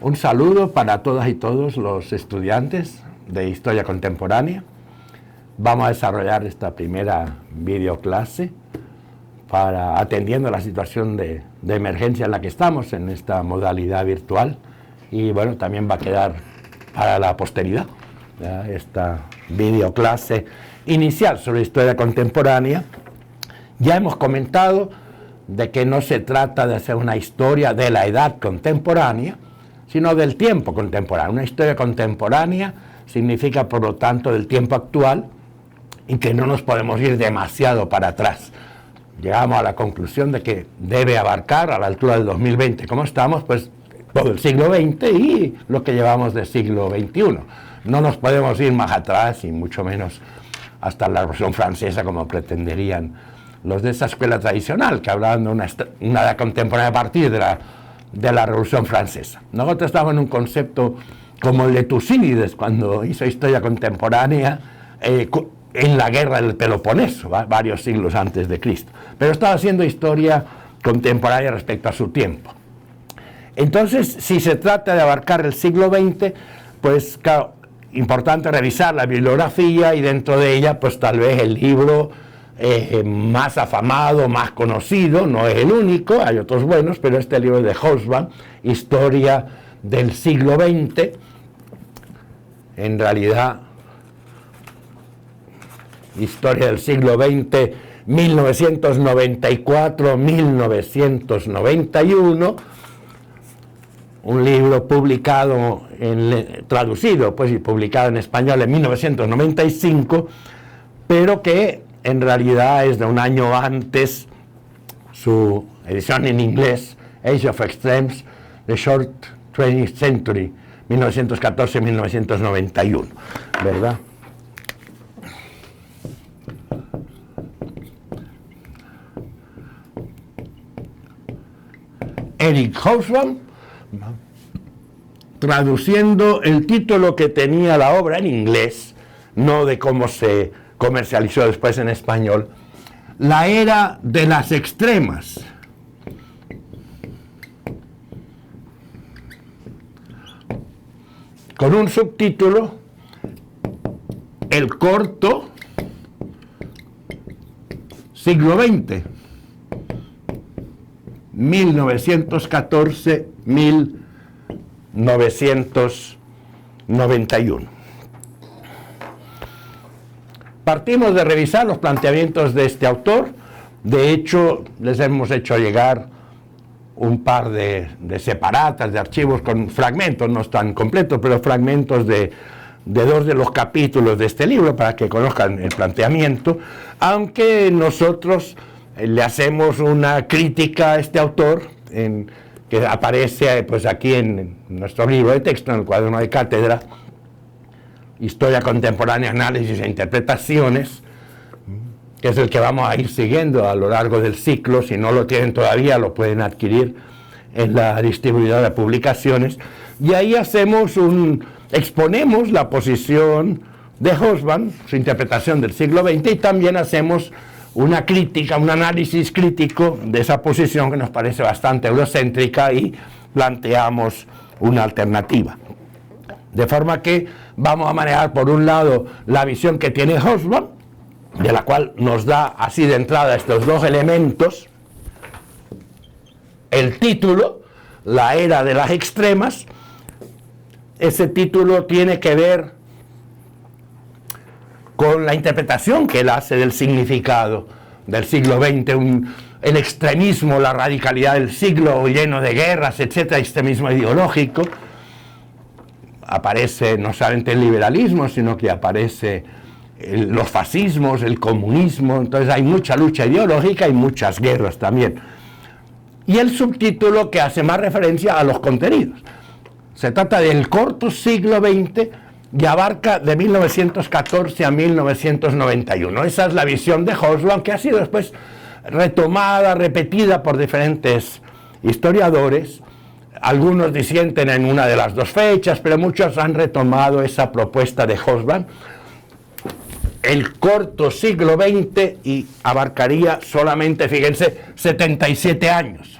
Un saludo para todas y todos los estudiantes de Historia Contemporánea. Vamos a desarrollar esta primera videoclase atendiendo a la situación de emergencia en la que estamos en esta modalidad virtual. Y bueno, también va a quedar para la posteridad, ¿ya? Esta videoclase inicial sobre Historia Contemporánea. Ya hemos comentado de que no se trata de hacer una historia de la edad contemporánea, sino del tiempo contemporáneo. Una historia contemporánea significa, por lo tanto, del tiempo actual, y que no nos podemos ir demasiado para atrás. Llegamos a la conclusión de que debe abarcar, a la altura del 2020, como estamos, pues todo el siglo XX y lo que llevamos del siglo XXI. No nos podemos ir más atrás, y mucho menos hasta la Revolución Francesa, como pretenderían los de esa escuela tradicional, que hablaban de una edad contemporánea a partir de la Revolución Francesa. Nosotros estamos en un concepto como el de Tucídides, cuando hizo Historia Contemporánea en la guerra del Peloponeso, varios siglos antes de Cristo. Pero estaba haciendo historia contemporánea respecto a su tiempo. Entonces, si se trata de abarcar el siglo XX, pues claro, importante revisar la bibliografía, y dentro de ella, pues tal vez el libro más afamado, más conocido, no es el único, hay otros buenos, pero este libro de Hobsbawm, Historia del siglo XX, en realidad, Historia del siglo XX, 1994-1991, un libro publicado, traducido pues, y publicado en español en 1995, pero que en realidad es de un año antes su edición en inglés, Age of Extremes, The Short 20th Century, 1914-1991, ¿verdad? Eric Hobsbawm, traduciendo el título que tenía la obra en inglés, no de cómo se comercializó después en español, La era de las extremas. Con un subtítulo, El corto siglo XX, 1914-1991. Partimos de revisar los planteamientos de este autor. De hecho, les hemos hecho llegar un par de separatas, de archivos con fragmentos, no están completos, pero fragmentos de dos de los capítulos de este libro para que conozcan el planteamiento, aunque nosotros le hacemos una crítica a este autor que aparece pues aquí en nuestro libro de texto, en el cuaderno de cátedra, Historia Contemporánea, Análisis e Interpretaciones, que es el que vamos a ir siguiendo a lo largo del ciclo. Si no lo tienen todavía, lo pueden adquirir en la distribuidora de publicaciones, y ahí exponemos la posición de Hobsbawm, su interpretación del siglo XX, y también hacemos una crítica, un análisis crítico de esa posición que nos parece bastante eurocéntrica, y planteamos una alternativa. De forma que vamos a manejar, por un lado, la visión que tiene Hobsbawm, de la cual nos da así de entrada estos dos elementos: el título, La era de las extremas. Ese título tiene que ver con la interpretación que él hace del significado del siglo XX, el extremismo, la radicalidad del siglo lleno de guerras, etcétera, extremismo ideológico. Aparece no solamente el liberalismo, sino que aparece los fascismos, el comunismo. Entonces hay mucha lucha ideológica y muchas guerras también. Y el subtítulo que hace más referencia a los contenidos. Se trata del corto siglo XX, y abarca de 1914 a 1991. Esa es la visión de Hobsbawm, que ha sido después retomada, repetida por diferentes historiadores. Algunos disienten en una de las dos fechas, pero muchos han retomado esa propuesta de Hobsbawm. El corto siglo XX, y abarcaría solamente, fíjense, 77 años.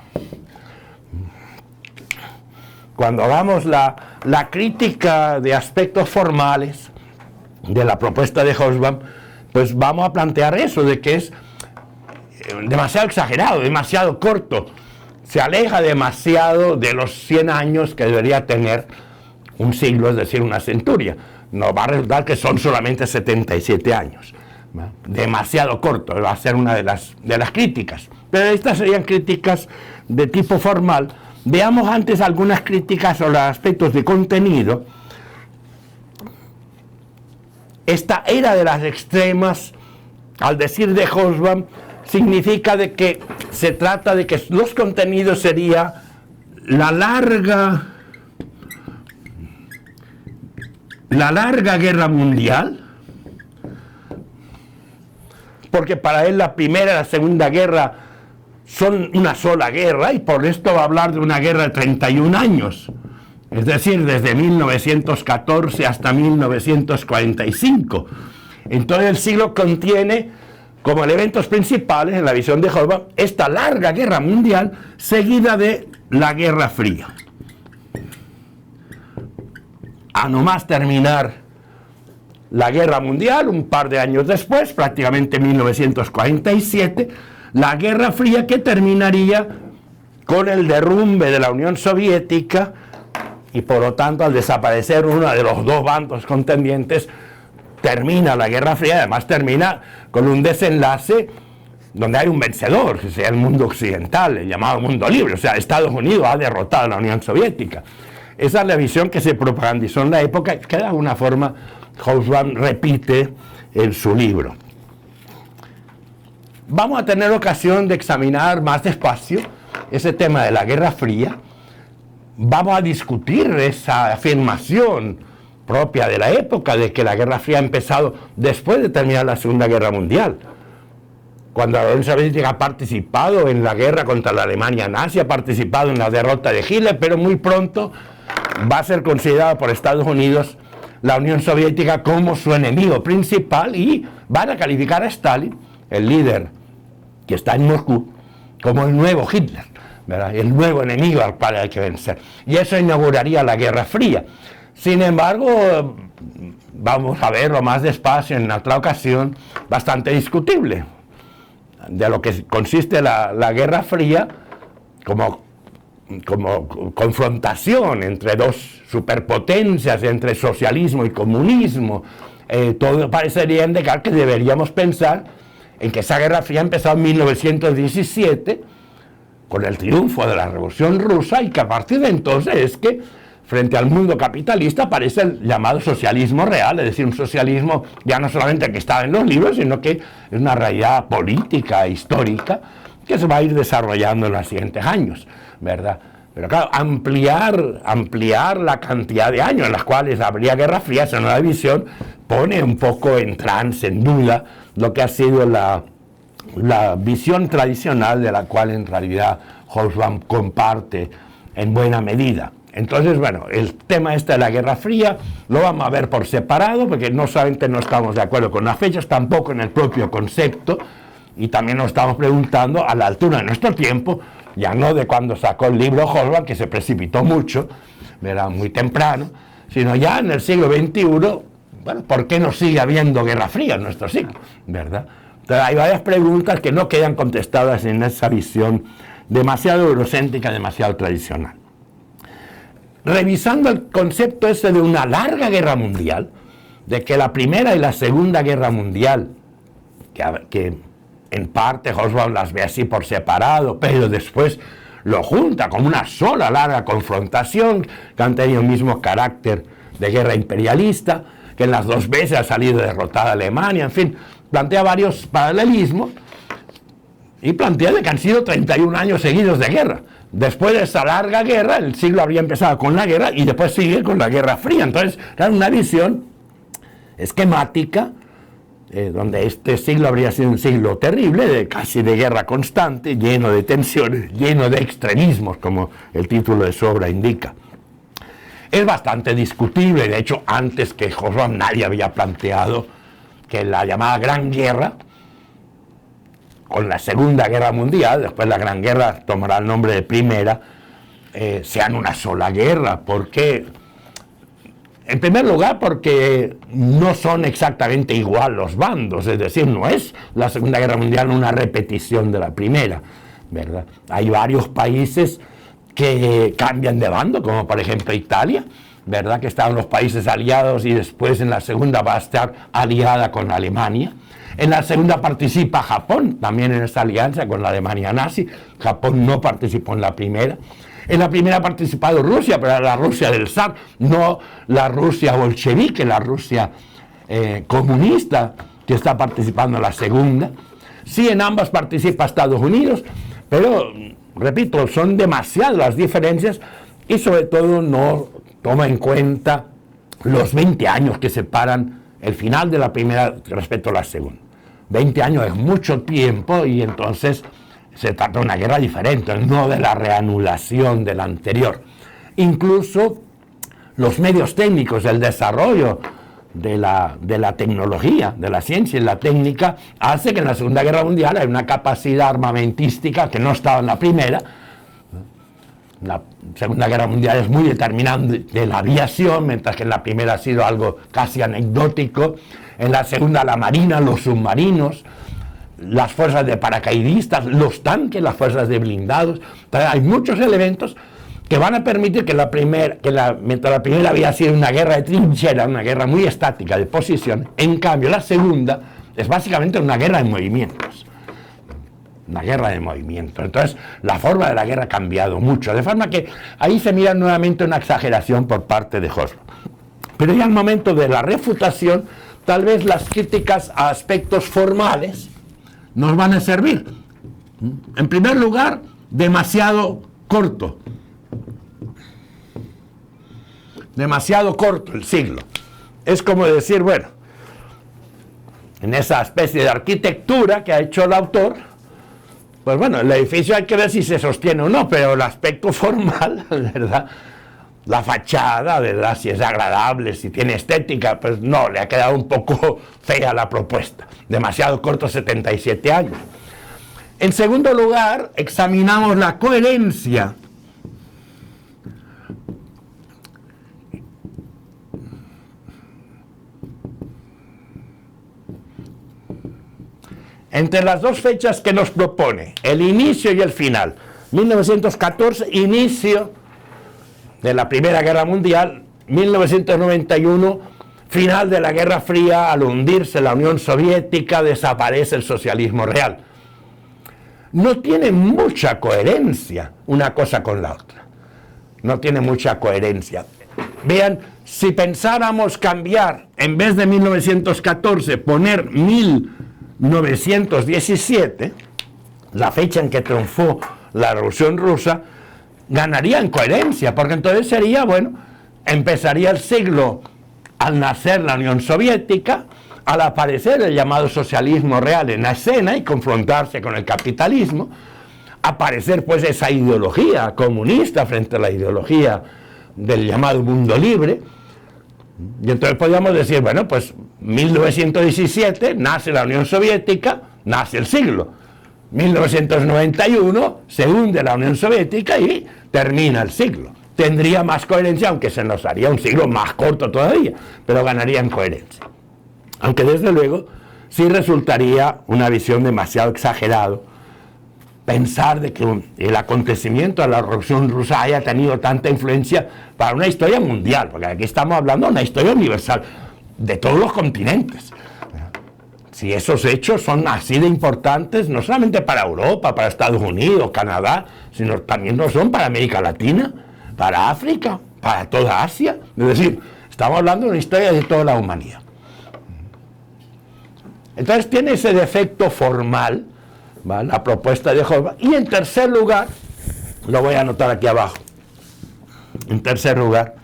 cuando hagamos la crítica de aspectos formales de la propuesta de Hobsbawm, pues vamos a plantear eso, de que es demasiado exagerado, demasiado corto, se aleja demasiado de los 100 años que debería tener un siglo, es decir, una centuria. Nos va a resultar que son solamente 77 años. ¿No? Demasiado corto, va a ser una de las críticas. Pero estas serían críticas de tipo formal. Veamos antes algunas críticas sobre aspectos de contenido. Esta era de las extremas, al decir de Hobsbawm, significa de que se trata de que los contenidos sería la larga guerra mundial, porque para él la primera y la segunda guerra son una sola guerra, y por esto va a hablar de una guerra de 31 años, es decir, desde 1914 hasta 1945. Entonces el siglo contiene como elementos principales, en la visión de Hobsbawm, esta larga guerra mundial seguida de la Guerra Fría. A nomás terminar la Guerra Mundial, un par de años después, prácticamente 1947, la Guerra Fría, que terminaría con el derrumbe de la Unión Soviética y por lo tanto al desaparecer uno de los dos bandos contendientes, termina la Guerra Fría. Además termina con un desenlace donde hay un vencedor, que sea el mundo occidental, el llamado mundo libre, o sea, Estados Unidos ha derrotado a la Unión Soviética. Esa es la visión que se propagandizó en la época, que de alguna forma Hobsbawm repite en su libro. Vamos a tener ocasión de examinar más despacio ese tema de la Guerra Fría. Vamos a discutir esa afirmación propia de la época, de que la Guerra Fría ha empezado después de terminar la Segunda Guerra Mundial, cuando la Unión Soviética ha participado en la guerra contra la Alemania nazi, ha participado en la derrota de Hitler, pero muy pronto va a ser considerada por Estados Unidos la Unión Soviética como su enemigo principal, y van a calificar a Stalin, el líder que está en Moscú, como el nuevo Hitler, ¿verdad? El nuevo enemigo al cual hay que vencer. Y eso inauguraría la Guerra Fría. Sin embargo, vamos a verlo más despacio en otra ocasión, bastante discutible, de lo que consiste la Guerra Fría como confrontación entre dos superpotencias, entre socialismo y comunismo. Todo parecería indicar que deberíamos pensar en que esa Guerra Fría empezó en 1917 con el triunfo de la Revolución Rusa, y que a partir de entonces es que frente al mundo capitalista aparece el llamado socialismo real, es decir, un socialismo ya no solamente que está en los libros, sino que es una realidad política e histórica que se va a ir desarrollando en los siguientes años, ¿verdad? Pero claro, ampliar la cantidad de años en los cuales habría Guerra Fría, esa nueva visión, pone un poco en trance, en duda, lo que ha sido la visión tradicional, de la cual en realidad Hobsbawm comparte en buena medida. Entonces, bueno, el tema este de la Guerra Fría lo vamos a ver por separado, porque no solamente no estamos de acuerdo con las fechas, tampoco en el propio concepto, y también nos estamos preguntando a la altura de nuestro tiempo, ya no de cuando sacó el libro Hobsbawm, que se precipitó mucho, era muy temprano, sino ya en el siglo XXI, bueno, ¿por qué no sigue habiendo Guerra Fría en nuestro siglo? ¿Verdad? Entonces hay varias preguntas que no quedan contestadas en esa visión demasiado eurocéntrica, demasiado tradicional. Revisando el concepto ese de una larga guerra mundial, de que la Primera y la Segunda Guerra Mundial, que en parte Hobsbawm las ve así por separado, pero después lo junta como una sola larga confrontación, que han tenido el mismo carácter de guerra imperialista, que en las dos veces ha salido derrotada Alemania, en fin, plantea varios paralelismos, y plantea de que han sido 31 años seguidos de guerra. Después de esa larga guerra, el siglo habría empezado con la guerra y después sigue con la Guerra Fría. Entonces, era una visión esquemática, donde este siglo habría sido un siglo terrible, casi de guerra constante, lleno de tensiones, lleno de extremismos, como el título de su obra indica. Es bastante discutible, de hecho, antes que Hobsbawm nadie había planteado que la llamada Gran Guerra, con la Segunda Guerra Mundial, después la Gran Guerra tomará el nombre de Primera, sean una sola guerra. ¿Por qué? En primer lugar, porque no son exactamente igual los bandos, es decir, no es la Segunda Guerra Mundial una repetición de la Primera, ¿verdad? Hay varios países que cambian de bando, como por ejemplo Italia, ¿verdad? Que estaban los países aliados y después en la segunda va a estar aliada con Alemania. En la segunda participa Japón, también en esta alianza con la Alemania nazi. Japón no participó en la primera. En la primera ha participado Rusia, pero era la Rusia del zar, no la Rusia bolchevique, la Rusia comunista que está participando en la segunda. Sí, en ambas participa Estados Unidos, pero, repito, son demasiadas las diferencias y sobre todo no toma en cuenta los 20 años que separan el final de la primera respecto a la segunda. 20 años es mucho tiempo y entonces se trata de una guerra diferente, no de la reanulación de la anterior. Incluso los medios técnicos, el desarrollo de la tecnología, de la ciencia y la técnica, hace que en la Segunda Guerra Mundial hay una capacidad armamentística que no estaba en la primera. La Segunda Guerra Mundial es muy determinante de la aviación, mientras que en la primera ha sido algo casi anecdótico. En la segunda, la marina, los submarinos, las fuerzas de paracaidistas, los tanques, las fuerzas de blindados. Entonces, hay muchos elementos que van a permitir que mientras la primera había sido una guerra de trinchera, una guerra muy estática de posición, en cambio la segunda es básicamente una guerra de movimientos. Una guerra de movimientos. Entonces, la forma de la guerra ha cambiado mucho, de forma que ahí se mira nuevamente una exageración por parte de Hobsbawm. Pero ya al momento de la refutación, tal vez las críticas a aspectos formales nos van a servir. En primer lugar, demasiado corto. Demasiado corto el siglo. Es como decir, bueno, en esa especie de arquitectura que ha hecho el autor, pues bueno, el edificio hay que ver si se sostiene o no, pero el aspecto formal, ¿verdad? La fachada, ¿verdad? Si es agradable, si tiene estética, pues no, le ha quedado un poco fea la propuesta. Demasiado corto, 77 años. En segundo lugar, examinamos la coherencia entre las dos fechas que nos propone, el inicio y el final. 1914, inicio de la Primera Guerra Mundial. 1991, final de la Guerra Fría. Al hundirse la Unión Soviética, desaparece el socialismo real. No tiene mucha coherencia una cosa con la otra. No tiene mucha coherencia. Vean, si pensáramos cambiar, en vez de 1914, poner 1917, la fecha en que triunfó la Revolución Rusa, ganaría en coherencia, porque entonces sería, bueno, empezaría el siglo al nacer la Unión Soviética, al aparecer el llamado socialismo real en la escena y confrontarse con el capitalismo, aparecer pues esa ideología comunista frente a la ideología del llamado mundo libre. Y entonces podríamos decir, bueno, pues 1917 nace la Unión Soviética, nace el siglo. 1991 se hunde la Unión Soviética y termina el siglo. Tendría más coherencia, aunque se nos haría un siglo más corto todavía, pero ganaría en coherencia. Aunque desde luego sí resultaría una visión demasiado exagerada pensar de que el acontecimiento de la Revolución Rusa haya tenido tanta influencia para una historia mundial, porque aquí estamos hablando de una historia universal, de todos los continentes. Si esos hechos son así de importantes, no solamente para Europa, para Estados Unidos, Canadá, sino también lo son para América Latina, para África, para toda Asia. Es decir, estamos hablando de una historia de toda la humanidad. Entonces tiene ese defecto formal, ¿vale?, la propuesta de Hobsbawm. Y en tercer lugar, lo voy a anotar aquí abajo, en tercer lugar,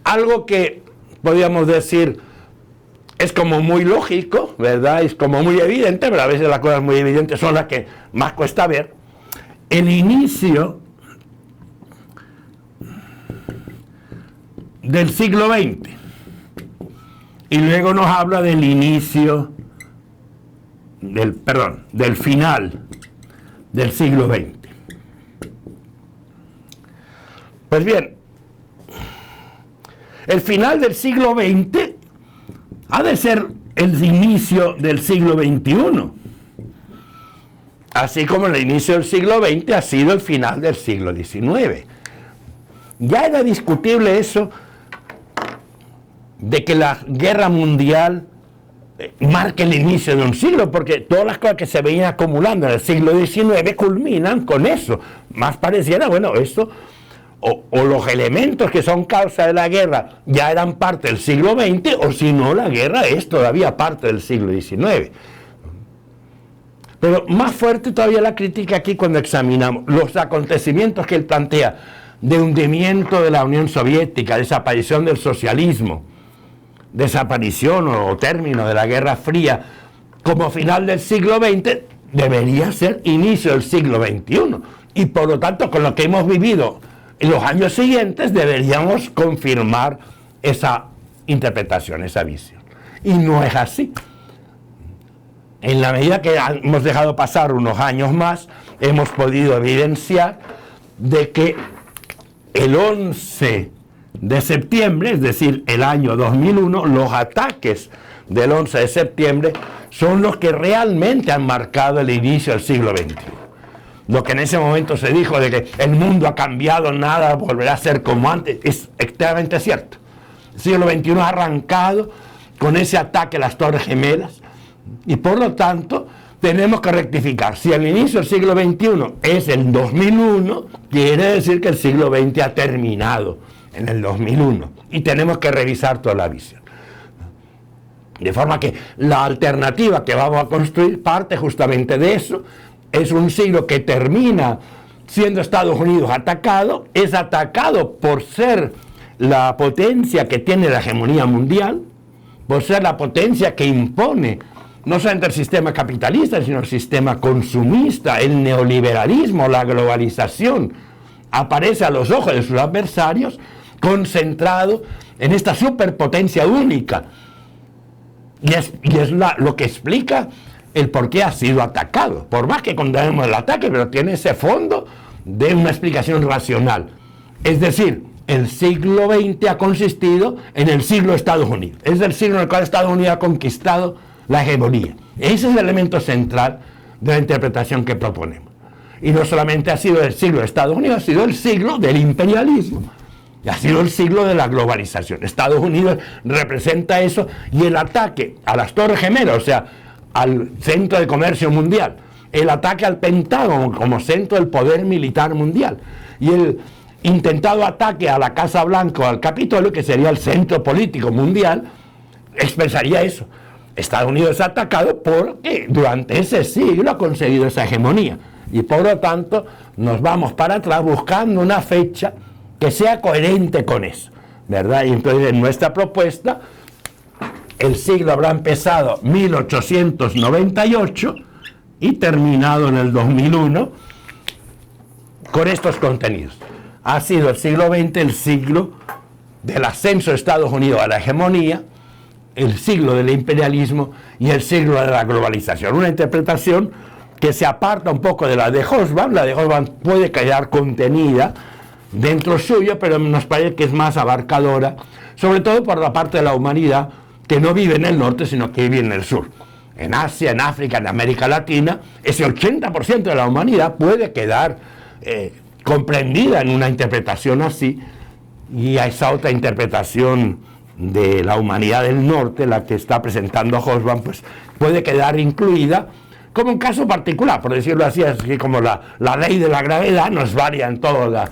algo que podríamos decir es como muy lógico, ¿verdad?, es como muy evidente, pero a veces las cosas muy evidentes son las que más cuesta ver. El inicio del siglo XX, y luego nos habla del inicio del final del siglo XX. Pues bien, el final del siglo XX ha de ser el inicio del siglo XXI, así como el inicio del siglo XX ha sido el final del siglo XIX. Ya era discutible eso de que la guerra mundial marque el inicio de un siglo, porque todas las cosas que se venían acumulando en el siglo XIX culminan con eso. Más pareciera, bueno, esto, o los elementos que son causa de la guerra ya eran parte del siglo XX, o si no, la guerra es todavía parte del siglo XIX. Pero más fuerte todavía la crítica aquí cuando examinamos los acontecimientos que él plantea de hundimiento de la Unión Soviética, desaparición del socialismo, desaparición o término de la Guerra Fría como final del siglo XX, debería ser inicio del siglo XXI. Y por lo tanto, con lo que hemos vivido en los años siguientes, deberíamos confirmar esa interpretación, esa visión. Y no es así. En la medida que hemos dejado pasar unos años más, hemos podido evidenciar de que el 11 de septiembre, es decir, el año 2001, los ataques del 11 de septiembre son los que realmente han marcado el inicio del siglo XXI. Lo que en ese momento se dijo de que el mundo ha cambiado, nada volverá a ser como antes, es extremadamente cierto. El siglo XXI ha arrancado con ese ataque a las Torres Gemelas y por lo tanto tenemos que rectificar. Si el inicio del siglo XXI es el 2001, quiere decir que el siglo XX ha terminado en el 2001 y tenemos que revisar toda la visión. De forma que la alternativa que vamos a construir parte justamente de eso. Es un siglo que termina siendo Estados Unidos atacado, es atacado por ser la potencia que tiene la hegemonía mundial, por ser la potencia que impone no solamente el sistema capitalista, sino el sistema consumista, el neoliberalismo, la globalización, aparece a los ojos de sus adversarios concentrado en esta superpotencia única. Y es lo que explica el por qué ha sido atacado. Por más que condenemos el ataque, pero tiene ese fondo de una explicación racional. Es decir, el siglo XX ha consistido en el siglo de Estados Unidos. Es el siglo en el cual Estados Unidos ha conquistado la hegemonía. Ese es el elemento central de la interpretación que proponemos. Y no solamente ha sido el siglo de Estados Unidos, ha sido el siglo del imperialismo. Y ha sido el siglo de la globalización. Estados Unidos representa eso, y el ataque a las Torres Gemelas, o sea, al centro de comercio mundial, el ataque al Pentágono como centro del poder militar mundial, y el intentado ataque a la Casa Blanca o al Capitolio, que sería el centro político mundial, expresaría eso. Estados Unidos es atacado porque durante ese siglo ha conseguido esa hegemonía, y por lo tanto nos vamos para atrás buscando una fecha que sea coherente con eso, ¿verdad? Y entonces en nuestra propuesta el siglo habrá empezado 1898 y terminado en el 2001 con estos contenidos. Ha sido el siglo XX el siglo del ascenso de Estados Unidos a la hegemonía, el siglo del imperialismo y el siglo de la globalización. Una interpretación que se aparta un poco de la de Hobsbawm. La de Hobsbawm puede quedar contenida dentro suyo, pero nos parece que es más abarcadora, sobre todo por la parte de la humanidad que no vive en el norte, sino que vive en el sur. En Asia, en África, en América Latina, ese 80% de la humanidad puede quedar comprendida en una interpretación así, y a esa otra interpretación de la humanidad del norte, la que está presentando Hobsbawm, pues puede quedar incluida como un caso particular, por decirlo así, como la ley de la gravedad no es válida en todos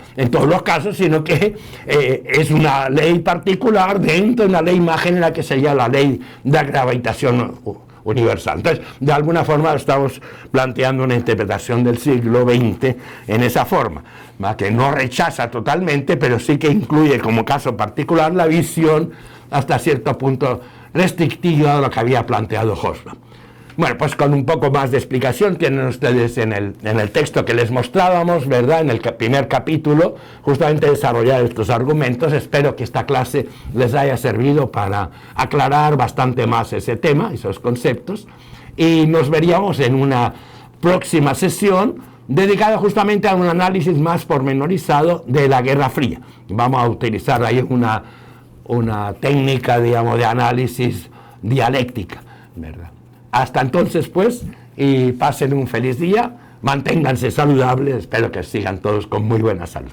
los casos, sino que es una ley particular dentro de una ley más general que sería la ley de la gravitación universal. Entonces, de alguna forma estamos planteando una interpretación del siglo XX en esa forma, que no rechaza totalmente, pero sí que incluye como caso particular la visión hasta cierto punto restrictiva de lo que había planteado Hobsbawm. Bueno, pues con un poco más de explicación tienen ustedes en el texto que les mostrábamos, ¿verdad? En el primer capítulo, justamente desarrollar estos argumentos. Espero que esta clase les haya servido para aclarar bastante más ese tema, esos conceptos. Y nos veríamos en una próxima sesión dedicado justamente a un análisis más pormenorizado de la Guerra Fría. Vamos a utilizar ahí una técnica, digamos, de análisis dialéctica, ¿verdad? Hasta entonces, pues, y pasen un feliz día, manténganse saludables, espero que sigan todos con muy buena salud.